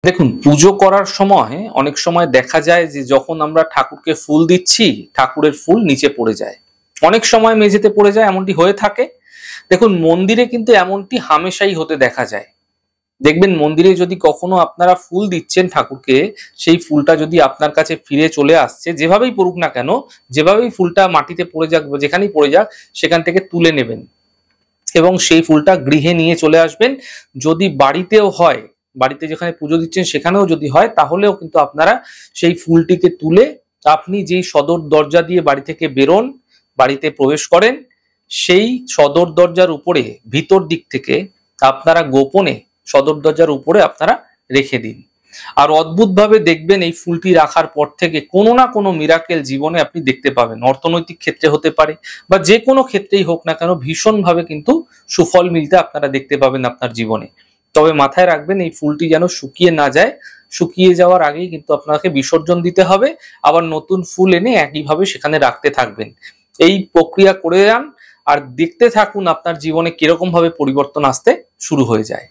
দেখুন, পুজো করার সময় অনেক সময় দেখা যায় যে যখন আমরা ঠাকুরকে ফুল দিচ্ছি, ঠাকুরের ফুল নিচে পড়ে যায়। অনেক সময় মেঝেতে পড়ে যায়, এমনটি হয়ে থাকে। দেখুন, মন্দিরে কিন্তু এমনটি হামেশাই হতে দেখা যায়। দেখবেন মন্দিরে যদি কখনো আপনারা ফুল দিচ্ছেন ঠাকুরকে, সেই ফুলটা যদি আপনার কাছে ফিরে চলে আসছে, যেভাবেই পড়ুক না কেন, যেভাবেই ফুলটা মাটিতে পড়ে যাক বা যেখানেই পড়ে যাক, সেখান থেকে তুলে নেবেন এবং সেই ফুলটা গৃহে নিয়ে চলে আসবেন। যদি বাড়িতেও হয়, বাড়িতে যেখানে পুজো দিচ্ছেন সেখানেও যদি হয়, তাহলেও কিন্তু আপনারা সেই ফুলটিকে তুলে আপনি যেই সদর দরজা দিয়ে বাড়ি থেকে বেরোন, বাড়িতে প্রবেশ করেন, সেই সদর দরজার উপরে ভিতর দিক থেকে আপনারা গোপনে সদর দরজার উপরে আপনারা রেখে দিন। আর অদ্ভুতভাবে দেখবেন এই ফুলটি রাখার পর থেকে কোনো না কোনো মিরাকেল জীবনে আপনি দেখতে পাবেন। অর্থনৈতিক ক্ষেত্রে হতে পারে বা যে কোনো ক্ষেত্রেই হোক না কেন, ভীষণভাবে কিন্তু সুফল মিলতে আপনারা দেখতে পাবেন আপনার জীবনে। তবে মাথায় রাখবেন, এই ফুলটি যেন শুকিয়ে না যায়। শুকিয়ে যাওয়ার আগেই কিন্তু আপনাকে বিসর্জন দিতে হবে। আবার নতুন ফুল এনে একইভাবে সেখানে রাখতে থাকবেন। এই প্রক্রিয়া করে যান আর দেখতে থাকুন আপনার জীবনে কিরকম ভাবে পরিবর্তন আসতে শুরু হয়ে যায়।